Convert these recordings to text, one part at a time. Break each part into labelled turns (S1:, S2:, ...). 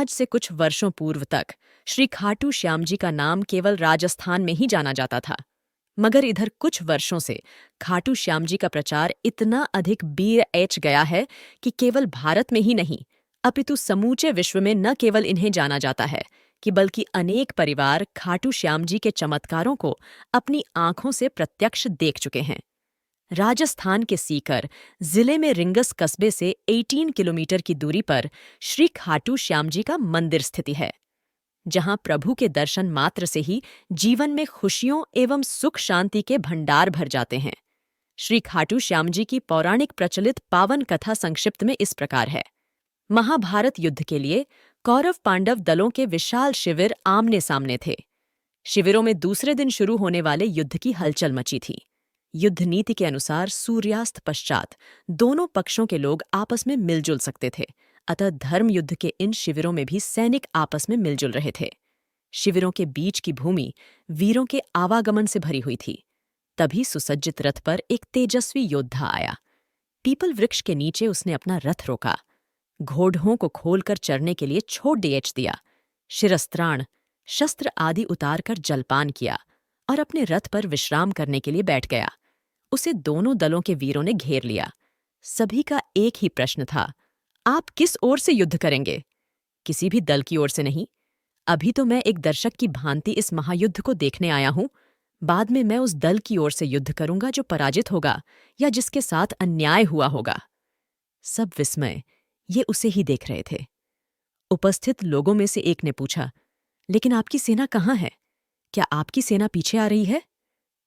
S1: आज से कुछ वर्षों पूर्व तक श्री खाटू श्याम जी का नाम केवल राजस्थान में ही जाना जाता था। मगर इधर कुछ वर्षों से खाटू श्याम जी का प्रचार इतना अधिक बढ़ गया है कि केवल भारत में ही नहीं, अपितु समूचे विश्व में न केवल इन्हें जाना जाता है कि बल्कि अनेक परिवार खाटू श्याम जी के चमत्कारों को अपनी आंखों से प्रत्यक्ष देख चुके हैं। राजस्थान के सीकर जिले में रिंगस कस्बे से 18 किलोमीटर की दूरी पर श्री खाटू श्याम जी का मंदिर स्थित है, जहां प्रभु के दर्शन मात्र से ही जीवन में खुशियों एवं सुख शांति के भंडार भर जाते हैं। श्री खाटू श्याम जी की पौराणिक प्रचलित पावन कथा संक्षिप्त में इस प्रकार है। महाभारत युद्ध के लिए कौरव पांडव दलों के विशाल शिविर आमने सामने थे। शिविरों में दूसरे दिन शुरू होने वाले युद्ध की हलचल मची थी। युद्ध नीति के अनुसार सूर्यास्त पश्चात दोनों पक्षों के लोग आपस में मिलजुल सकते थे, अतः धर्म युद्ध के इन शिविरों में भी सैनिक आपस में मिलजुल रहे थे। शिविरों के बीच की भूमि वीरों के आवागमन से भरी हुई थी। तभी सुसज्जित रथ पर एक तेजस्वी योद्धा आया। पीपल वृक्ष के नीचे उसने अपना रथ रोका, घोड़ों को खोलकर चरने के लिए छोड़ दिया, शिरस्त्राण शस्त्र आदि उतारकर जलपान किया और अपने रथ पर विश्राम करने के लिए बैठ गया। उसे दोनों दलों के वीरों ने घेर लिया। सभी का एक ही प्रश्न था, आप किस ओर से युद्ध करेंगे? किसी भी दल की ओर से नहीं। अभी तो मैं एक दर्शक की भांति इस महायुद्ध को देखने आया हूं, बाद में मैं उस दल की ओर से युद्ध करूंगा जो पराजित होगा या जिसके साथ अन्याय हुआ होगा। सब विस्मय ये उसे ही देख रहे थे। उपस्थित लोगों में से एक ने पूछा, लेकिन आपकी सेना कहाँ है? क्या आपकी सेना पीछे आ रही है?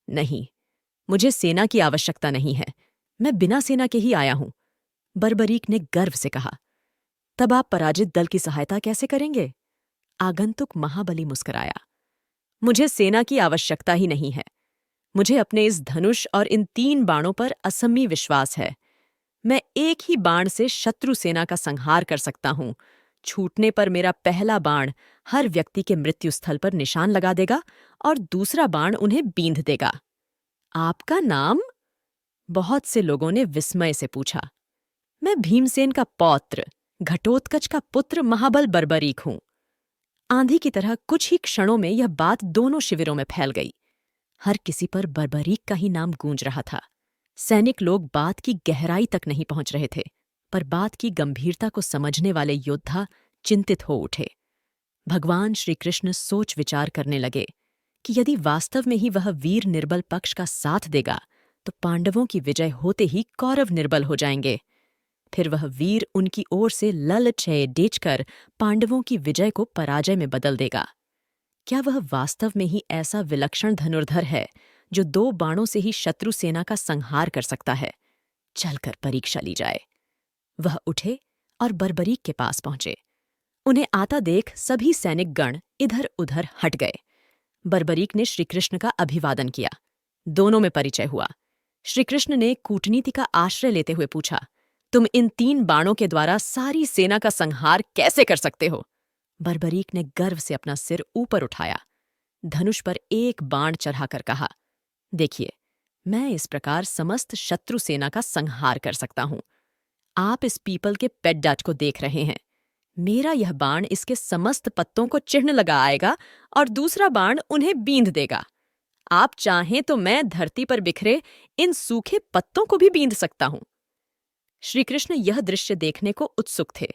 S1: नहीं, मुझे सेना की आवश्यकता नहीं है, मैं बिना सेना के ही आया हूं, बर्बरीक ने गर्व से कहा। तब आप पराजित दल की सहायता कैसे करेंगे? आगंतुक महाबली मुस्कुराया। मुझे सेना की आवश्यकता ही नहीं है। मुझे अपने इस धनुष और इन 3 बाणों पर असम्मी विश्वास है। मैं एक ही बाण से शत्रु सेना का संहार कर सकता हूं। छूटने पर मेरा पहला बाण हर व्यक्ति के मृत्यु स्थल पर निशान लगा देगा और दूसरा बाण उन्हें बींध देगा। आपका नाम? बहुत से लोगों ने विस्मय से पूछा। मैं भीमसेन का पौत्र, घटोत्कच का पुत्र महाबल बर्बरीक हूं। आंधी की तरह कुछ ही क्षणों में यह बात दोनों शिविरों में फैल गई। हर किसी पर बर्बरीक का ही नाम गूंज रहा था। सैनिक लोग बात की गहराई तक नहीं पहुंच रहे थे, पर बात की गंभीरता को समझने वाले योद्धा चिंतित हो उठे। भगवान श्री कृष्ण सोच विचार करने लगे कि यदि वास्तव में ही वह वीर निर्बल पक्ष का साथ देगा तो पांडवों की विजय होते ही कौरव निर्बल हो जाएंगे। फिर वह वीर उनकी ओर से ललचय डेचकर पांडवों की विजय को पराजय में बदल देगा। क्या वह वास्तव में ही ऐसा विलक्षण धनुर्धर है जो 2 बाणों से ही शत्रु सेना का संहार कर सकता है? चलकर परीक्षा ली जाए। वह उठे और बर्बरीक के पास पहुंचे। उन्हें आता देख सभी सैनिक गण इधर उधर हट गए। बर्बरीक ने श्रीकृष्ण का अभिवादन किया। दोनों में परिचय हुआ। श्रीकृष्ण ने कूटनीति का आश्रय लेते हुए पूछा, तुम इन 3 बाणों के द्वारा सारी सेना का संहार कैसे कर सकते हो? बर्बरीक ने गर्व से अपना सिर ऊपर उठाया, धनुष पर एक बाण चढ़ाकर कहा, देखिए, मैं इस प्रकार समस्त शत्रु सेना का संहार कर सकता हूं। आप इस पीपल के पेड्डाच को देख रहे हैं। मेरा यह बाण इसके समस्त पत्तों को चिढ़ लगा आएगा और दूसरा बाण उन्हें बींध देगा। आप चाहें तो मैं धरती पर बिखरे इन सूखे पत्तों को भी बींध सकता हूं। श्रीकृष्ण यह दृश्य देखने को उत्सुक थे।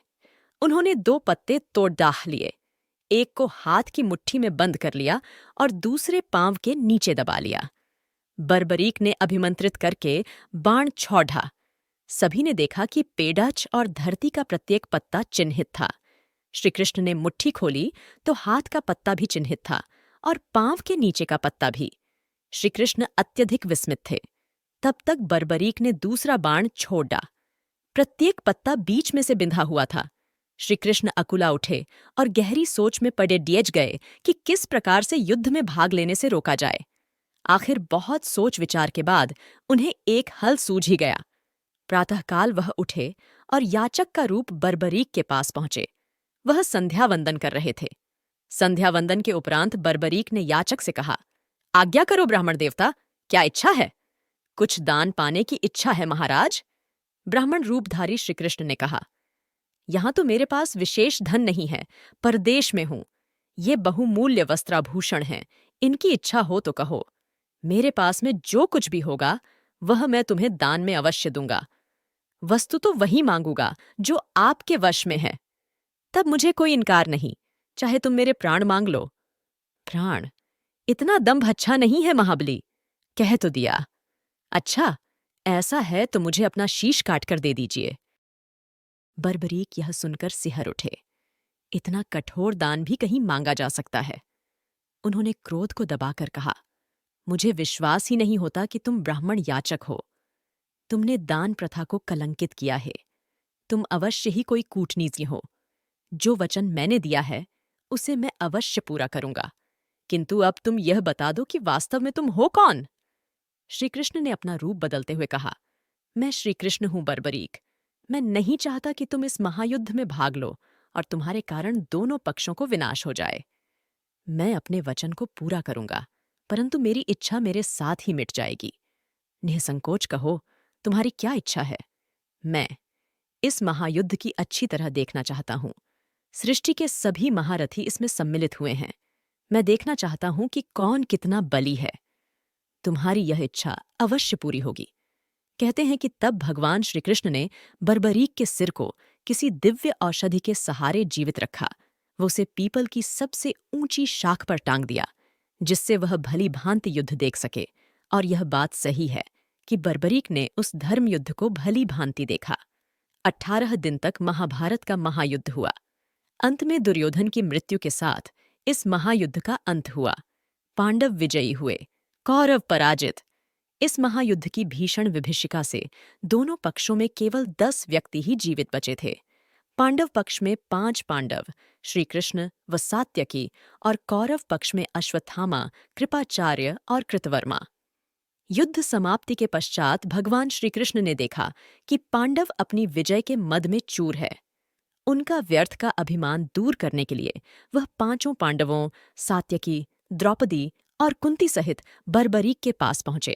S1: उन्होंने 2 पत्ते तोड़ डाह लिए, एक को हाथ की मुट्ठी में बंद कर लिया और दूसरे पांव के नीचे दबा लिया। बर्बरीक ने अभिमंत्रित करके बाण छोड़ा। सभी ने देखा कि पेड़ाच और धरती का प्रत्येक पत्ता चिन्हित था। श्रीकृष्ण ने मुट्ठी खोली तो हाथ का पत्ता भी चिन्हित था और पांव के नीचे का पत्ता भी। श्रीकृष्ण अत्यधिक विस्मित थे। तब तक बर्बरीक ने दूसरा बाण छोड़ा। प्रत्येक पत्ता बीच में से बिंधा हुआ था। श्रीकृष्ण अकुला उठे और गहरी सोच में पड़े डियज गए कि किस प्रकार से युद्ध में भाग लेने से रोका जाए। आखिर बहुत सोच विचार के बाद उन्हें एक हल सूझ ही गया। प्रातःकाल वह उठे और याचक का रूप बर्बरीक के पास पहुंचे। वह संध्या वंदन कर रहे थे। संध्या वंदन के उपरांत बर्बरीक ने याचक से कहा, आज्ञा करो ब्राह्मण देवता, क्या इच्छा है? कुछ दान पाने की इच्छा है महाराज। ब्राह्मण रूपधारी श्रीकृष्ण ने कहा, यहाँ तो मेरे पास विशेष धन नहीं है, परदेश में हूं। ये बहुमूल्य वस्त्राभूषण हैं, इनकी इच्छा हो तो कहो। मेरे पास में जो कुछ भी होगा वह मैं तुम्हें दान में अवश्य दूंगा। वस्तु तो वही मांगूंगा जो आपके वश में है। तब मुझे कोई इनकार नहीं, चाहे तुम मेरे प्राण मांग लो। प्राण? इतना दम्भ अच्छा नहीं है महाबली। कह तो दिया। अच्छा, ऐसा है तो मुझे अपना शीश काटकर दे दीजिए। बर्बरीक यह सुनकर सिहर उठे। इतना कठोर दान भी कहीं मांगा जा सकता है। उन्होंने क्रोध को दबाकर कहा, मुझे विश्वास ही नहीं होता कि तुम ब्राह्मण याचक हो। तुमने दान प्रथा को कलंकित किया है। तुम अवश्य ही कोई कूटनीति हो। जो वचन मैंने दिया है उसे मैं अवश्य पूरा करूंगा, किंतु अब तुम यह बता दो कि वास्तव में तुम हो कौन? श्रीकृष्ण ने अपना रूप बदलते हुए कहा, मैं श्रीकृष्ण हूं बर्बरीक। मैं नहीं चाहता कि तुम इस महायुद्ध में भाग लो और तुम्हारे कारण दोनों पक्षों को विनाश हो जाए। मैं अपने वचन को पूरा करूंगा, परंतु मेरी इच्छा मेरे साथ ही मिट जाएगी। निसंकोच कहो, तुम्हारी क्या इच्छा है? मैं इस महायुद्ध की अच्छी तरह देखना चाहता हूं। सृष्टि के सभी महारथी इसमें सम्मिलित हुए हैं। मैं देखना चाहता हूं कि कौन कितना बली है। तुम्हारी यह इच्छा अवश्य पूरी होगी। कहते हैं कि तब भगवान श्रीकृष्ण ने बर्बरीक के सिर को किसी दिव्य औषधि के सहारे जीवित रखा। वो उसे पीपल की सबसे ऊंची शाख पर टांग दिया, जिससे वह भली भांति युद्ध देख सके। और यह बात सही है कि बर्बरीक ने उस धर्म युद्ध को भली भांति देखा। 18 दिन तक महाभारत का महायुद्ध हुआ। अंत में दुर्योधन की मृत्यु के साथ इस महायुद्ध का अंत हुआ। पांडव विजयी हुए, कौरव पराजित। इस महायुद्ध की भीषण विभीषिका से दोनों पक्षों में केवल 10 व्यक्ति ही जीवित बचे थे। पांडव पक्ष में 5 पांडव, श्रीकृष्ण व सात्यकी, और कौरव पक्ष में अश्वत्थामा, कृपाचार्य और कृतवर्मा। युद्ध समाप्ति के पश्चात भगवान श्रीकृष्ण ने देखा कि पांडव अपनी विजय के मद में चूर है। उनका व्यर्थ का अभिमान दूर करने के लिए वह 5 पांडवों, सात्यकी, द्रौपदी और कुंती सहित बर्बरीक के पास पहुंचे।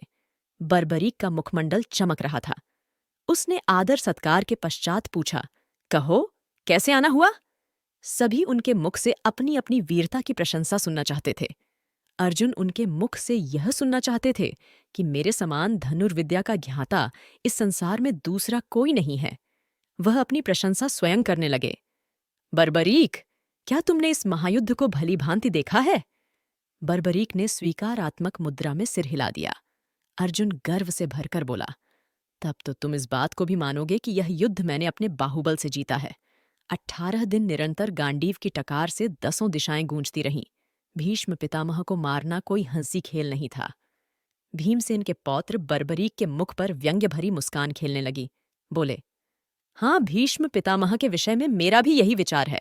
S1: बर्बरीक का मुखमंडल चमक रहा था। उसने आदर सत्कार के पश्चात पूछा, कहो, कैसे आना हुआ? सभी उनके मुख से अपनी अपनी वीरता की प्रशंसा सुनना चाहते थे। अर्जुन उनके मुख से यह सुनना चाहते थे कि मेरे समान धनुर्विद्या का ज्ञाता इस संसार में दूसरा कोई नहीं है। वह अपनी प्रशंसा स्वयं करने लगे। बर्बरीक, क्या तुमने इस महायुद्ध को भली भांति देखा है? बर्बरीक ने स्वीकारात्मक मुद्रा में सिर हिला दिया। अर्जुन गर्व से भरकर बोला, तब तो तुम इस बात को भी मानोगे कि यह युद्ध मैंने अपने बाहुबल से जीता है। 18 दिन निरंतर गांडीव की टकार से 10 दिशाएं गूंजती रहीं। भीष्म पितामह को मारना कोई हंसी खेल नहीं था। भीमसेन के पौत्र बर्बरीक के मुख पर व्यंग्य भरी मुस्कान खेलने लगी। बोले, हाँ, भीष्म पितामह के विषय में मेरा भी यही विचार है।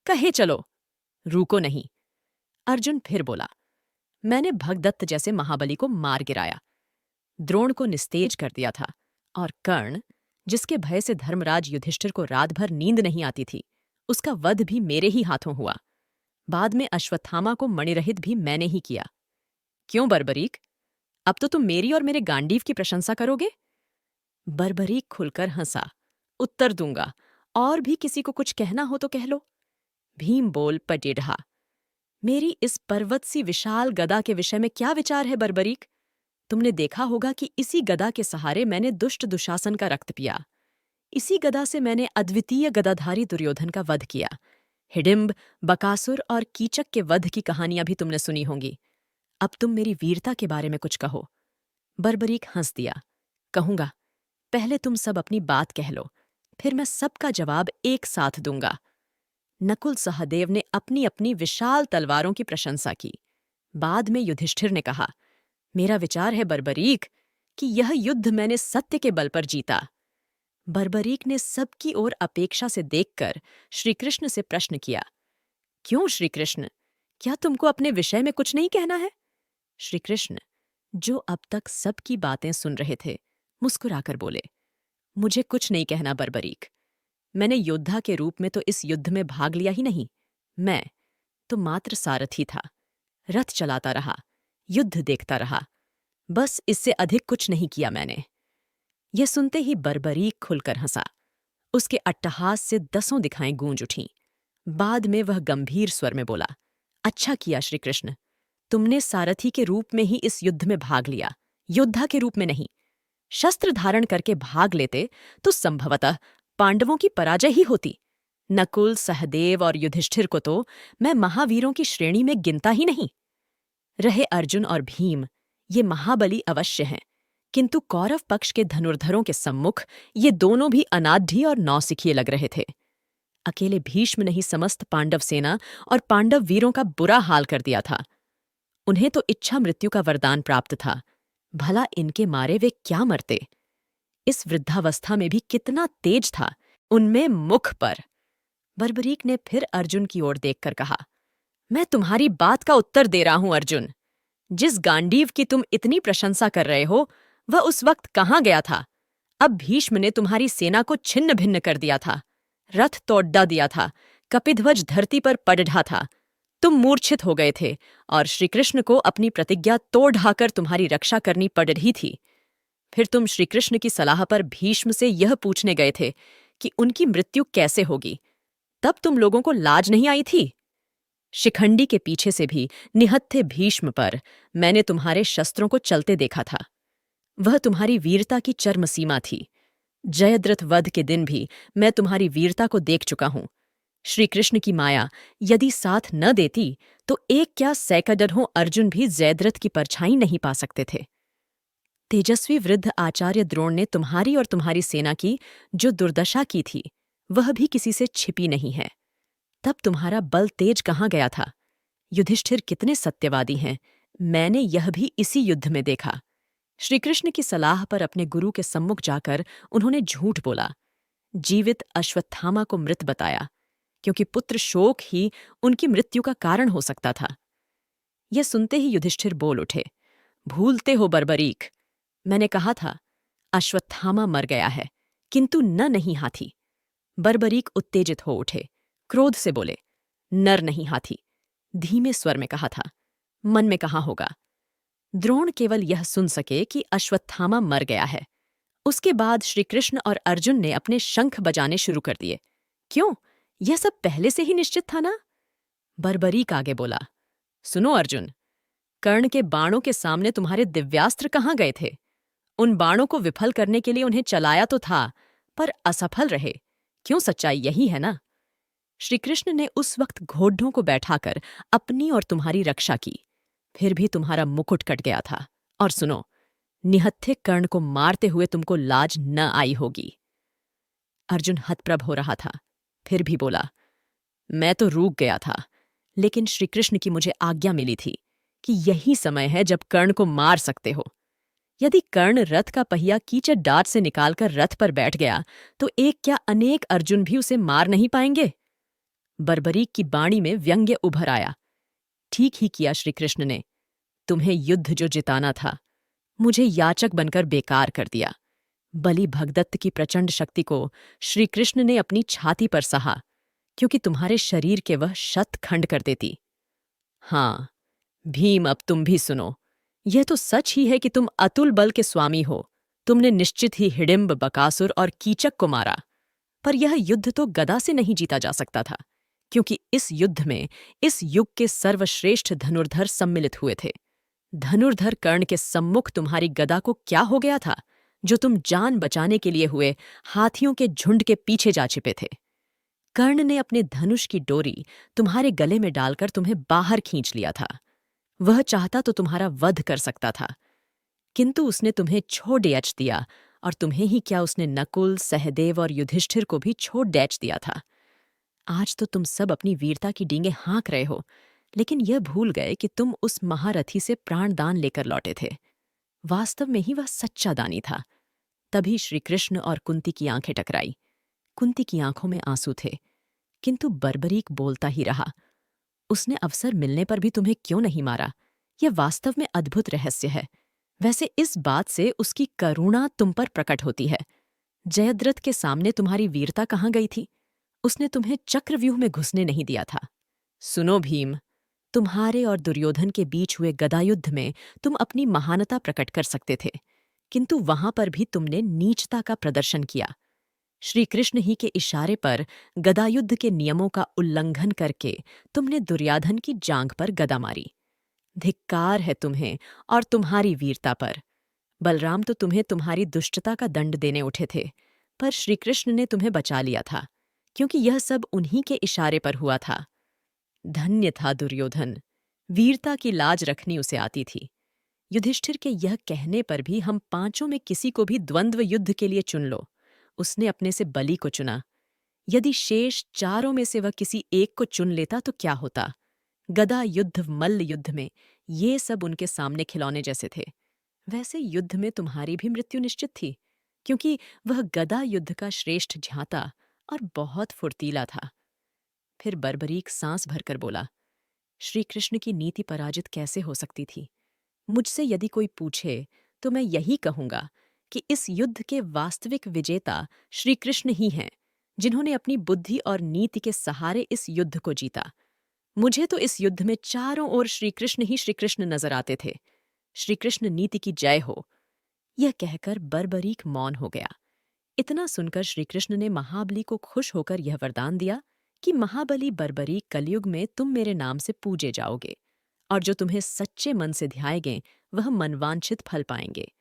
S1: कहे चलो, रुको नहीं। अर्जुन फिर बोला, मैंने भगदत्त जैसे महाबली को मार गिराया, द्रोण को निस्तेज कर दिया था, और कर्ण, जिसके भय से धर्मराज युधिष्ठिर को रात भर नींद नहीं आती थी, उसका वध भी मेरे ही हाथों हुआ। बाद में अश्वत्थामा को मणिरहित भी मैंने ही किया। क्यों बर्बरीक, अब तो तुम मेरी और मेरे गांडीव की प्रशंसा करोगे? बर्बरीक खुलकर हंसा। उत्तर दूंगा, और भी किसी को कुछ कहना हो तो कह लो। भीम बोल पटेढ़ा, मेरी इस पर्वत सी विशाल गदा के विषय में क्या विचार है बर्बरीक? तुमने देखा होगा कि इसी गदा के सहारे मैंने दुष्ट दुशासन का रक्त पिया। इसी गदा से मैंने अद्वितीय गदाधारी दुर्योधन का वध किया। हिडिंब, बकासुर और कीचक के वध की कहानियां भी तुमने सुनी होंगी। अब तुम मेरी वीरता के बारे में कुछ कहो। बर्बरीक हंस दिया। कहूंगा, पहले तुम सब अपनी बात कह लो, फिर मैं सबका जवाब एक साथ दूंगा। नकुल सहदेव ने अपनी अपनी विशाल तलवारों की प्रशंसा की। बाद में युधिष्ठिर ने कहा, मेरा विचार है बर्बरीक कि यह युद्ध मैंने सत्य के बल पर जीता। बर्बरीक ने सबकी ओर अपेक्षा से देखकर श्रीकृष्ण से प्रश्न किया, क्यों श्रीकृष्ण, क्या तुमको अपने विषय में कुछ नहीं कहना है? श्रीकृष्ण, जो अब तक सबकी बातें सुन रहे थे, मुस्कुराकर बोले, मुझे कुछ नहीं कहना बर्बरीक। मैंने योद्धा के रूप में तो इस युद्ध में भाग लिया ही नहीं, मैं तो मात्र सारथी था। रथ चलाता रहा, युद्ध देखता रहा, बस इससे अधिक कुछ नहीं किया मैंने। यह सुनते ही बर्बरीक खुलकर हंसा। उसके अट्टहास से दसों दिखाएं गूंज उठीं। बाद में वह गंभीर स्वर में बोला, अच्छा किया श्री कृष्ण, तुमने सारथी के रूप में ही इस युद्ध में भाग लिया, योद्धा के रूप में नहीं। शस्त्र धारण करके भाग लेते तो संभवतः पांडवों की पराजय ही होती। नकुल, सहदेव और युधिष्ठिर को तो मैं महावीरों की श्रेणी में गिनता ही नहीं। रहे अर्जुन और भीम, ये महाबली अवश्य हैं, किंतु कौरव पक्ष के धनुर्धरों के सम्मुख ये दोनों भी अनाढ़ी और नौसिखिए लग रहे थे। अकेले भीष्म ने ही समस्त पांडव सेना और पांडव वीरों का बुरा हाल कर दिया था। उन्हें तो इच्छा मृत्यु का वरदान प्राप्त था, भला इनके मारे वे क्या मरते। इस वृद्धावस्था में भी कितना तेज था उनमें मुख पर। बर्बरीक ने फिर अर्जुन की ओर देखकर कहा, मैं तुम्हारी बात का उत्तर दे रहा हूं अर्जुन। जिस गांडीव की तुम इतनी प्रशंसा कर रहे हो वह उस वक्त कहाँ गया था? अब भीष्म ने तुम्हारी सेना को छिन्न भिन्न कर दिया था, रथ तोड़ दिया था, कपिध्वज धरती पर पड़ ढा था। तुम मूर्छित हो गए थे और श्रीकृष्ण को अपनी प्रतिज्ञा तोड़ ढाकर तुम्हारी रक्षा करनी पड़ रही थी। फिर तुम श्रीकृष्ण की सलाह पर भीष्म से यह पूछने गए थे कि उनकी मृत्यु कैसे होगी। तब तुम लोगों को लाज नहीं आई थी? शिखंडी के पीछे से भी निहत्थे भीष्म पर मैंने तुम्हारे शस्त्रों को चलते देखा था। वह तुम्हारी वीरता की चरम सीमा थी। जयद्रथ वध के दिन भी मैं तुम्हारी वीरता को देख चुका हूं। श्री कृष्ण की माया यदि साथ न देती तो एक क्या सैकड़ों अर्जुन भी जयद्रथ की परछाई नहीं पा सकते थे। तेजस्वी वृद्ध आचार्य द्रोण ने तुम्हारी और तुम्हारी सेना की जो दुर्दशा की थी वह भी किसी से छिपी नहीं है। तब तुम्हारा बल तेज कहाँ गया था? युधिष्ठिर कितने सत्यवादी हैं, मैंने यह भी इसी युद्ध में देखा। श्रीकृष्ण की सलाह पर अपने गुरु के सम्मुख जाकर उन्होंने झूठ बोला, जीवित अश्वत्थामा को मृत बताया, क्योंकि पुत्र शोक ही उनकी मृत्यु का कारण हो सकता था। यह सुनते ही युधिष्ठिर बोल उठे, भूलते हो बर्बरीक, मैंने कहा था अश्वत्थामा मर गया है, किंतु न नहीं हाथी। बर्बरीक उत्तेजित हो उठे, क्रोध से बोले, नर नहीं हाथी। धीमे स्वर में कहा था, मन में कहा होगा। द्रोण केवल यह सुन सके कि अश्वत्थामा मर गया है। उसके बाद श्रीकृष्ण और अर्जुन ने अपने शंख बजाने शुरू कर दिए। क्यों, यह सब पहले से ही निश्चित था ना? बर्बरीक आगे बोला, सुनो अर्जुन, कर्ण के बाणों के सामने तुम्हारे दिव्यास्त्र कहाँ गए थे? उन बाणों को विफल करने के लिए उन्हें चलाया तो था, पर असफल रहे। क्यों, सच्चाई यही है ना? श्रीकृष्ण ने उस वक्त घोड़ों को बैठाकर अपनी और तुम्हारी रक्षा की, फिर भी तुम्हारा मुकुट कट गया था। और सुनो, निहत्थे कर्ण को मारते हुए तुमको लाज न आई होगी। अर्जुन हतप्रभ हो रहा था, फिर भी बोला, मैं तो रूक गया था, लेकिन श्रीकृष्ण की मुझे आज्ञा मिली थी कि यही समय है जब कर्ण को मार सकते हो। यदि कर्ण रथ का पहिया कीचड़ डांट से निकालकर रथ पर बैठ गया तो एक क्या अनेक अर्जुन भी उसे मार नहीं पाएंगे। बर्बरीक की बाणी में व्यंग्य उभर आया। ठीक ही किया श्रीकृष्ण ने, तुम्हें युद्ध जो जिताना था मुझे याचक बनकर बेकार कर दिया। बलि भगदत्त की प्रचंड शक्ति को श्रीकृष्ण ने अपनी छाती पर सहा, क्योंकि तुम्हारे शरीर के वह शतखंड कर देती। हाँ भीम, अब तुम भी सुनो, यह तो सच ही है कि तुम अतुल बल के स्वामी हो। तुमने निश्चित ही हिडिंब, बकासुर और कीचक को मारा, पर यह युद्ध तो गदा से नहीं जीता जा सकता था, क्योंकि इस युद्ध में इस युग के सर्वश्रेष्ठ धनुर्धर सम्मिलित हुए थे। धनुर्धर कर्ण के सम्मुख तुम्हारी गदा को क्या हो गया था, जो तुम जान बचाने के लिए हुए हाथियों के झुंड के पीछे जा छिपे थे। कर्ण ने अपने धनुष की डोरी तुम्हारे गले में डालकर तुम्हें बाहर खींच लिया था। वह चाहता तो तुम्हारा वध कर सकता था, किंतु उसने तुम्हें छोड़ डेच दिया, और तुम्हें ही क्या, उसने नकुल, सहदेव और युधिष्ठिर को भी छोड़ डेच दिया था। आज तो तुम सब अपनी वीरता की डींगे हाँक रहे हो, लेकिन यह भूल गए कि तुम उस महारथी से प्राणदान लेकर लौटे थे। वास्तव में ही वह सच्चा दानी था। तभी श्रीकृष्ण और कुंती की आंखें टकराई। कुंती की आंखों में आंसू थे, किंतु बर्बरीक बोलता ही रहा। उसने अवसर मिलने पर भी तुम्हें क्यों नहीं मारा, यह वास्तव में अद्भुत रहस्य है। वैसे इस बात से उसकी करुणा तुम पर प्रकट होती है। जयद्रथ के सामने तुम्हारी वीरता कहाँ गई थी? उसने तुम्हें चक्रव्यूह में घुसने नहीं दिया था। सुनो भीम, तुम्हारे और दुर्योधन के बीच हुए गदायुद्ध में तुम अपनी महानता प्रकट कर सकते थे, किंतु वहां पर भी तुमने नीचता का प्रदर्शन किया। श्री कृष्ण ही के इशारे पर गदायुद्ध के नियमों का उल्लंघन करके तुमने दुर्योधन की जांघ पर गदा मारी। धिक्कार है तुम्हें और तुम्हारी वीरता पर। बलराम तो तुम्हें तुम्हारी दुष्टता का दंड देने उठे थे, पर श्री कृष्ण ने तुम्हें बचा लिया था, क्योंकि यह सब उन्हीं के इशारे पर हुआ था। धन्य था दुर्योधन, वीरता की लाज रखनी उसे आती थी। युधिष्ठिर के यह कहने पर भी हम पांचों में किसी को भी द्वंद्व युद्ध के लिए चुन लो, उसने अपने से बलि को चुना। यदि शेष चारों में से वह किसी एक को चुन लेता तो क्या होता? गदा युद्ध, मल्ल युद्ध में ये सब उनके सामने खिलौने जैसे थे। वैसे युद्ध में तुम्हारी भी मृत्यु निश्चित थी, क्योंकि वह गदा युद्ध का श्रेष्ठ झांता और बहुत फुर्तीला था। फिर बर्बरीक सांस भरकर बोला, श्री कृष्ण की नीति पराजित कैसे हो सकती थी? मुझसे यदि कोई पूछे तो मैं यही कहूंगा कि इस युद्ध के वास्तविक विजेता श्री कृष्ण ही हैं, जिन्होंने अपनी बुद्धि और नीति के सहारे इस युद्ध को जीता। मुझे तो इस युद्ध में चारों ओर श्री कृष्ण ही श्री कृष्ण नजर आते थे। श्री कृष्ण नीति की जय हो। यह कहकर बर्बरीक मौन हो गया। इतना सुनकर श्री कृष्ण ने महाबली को खुश होकर यह वरदान दिया कि महाबली बर्बरीक कलयुग में तुम मेरे नाम से पूजे जाओगे, और जो तुम्हें सच्चे मन से ध्याएंगे वह मनवांछित फल पाएंगे।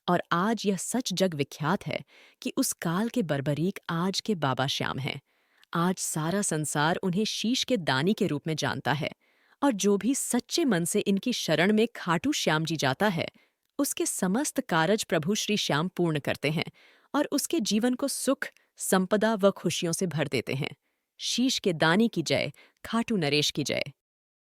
S1: और आज यह सच जग विख्यात है कि उस काल के बर्बरीक आज के बाबा श्याम हैं। आज सारा संसार उन्हें शीश के दानी के रूप में जानता है, और जो भी सच्चे मन से इनकी शरण में खाटू श्याम जी जाता है, उसके समस्त कारज प्रभु श्री श्याम पूर्ण करते हैं और उसके जीवन को सुख, संपदा व खुशियों से भर देते हैं। शीश के दानी की जय, खाटू नरेश की जय।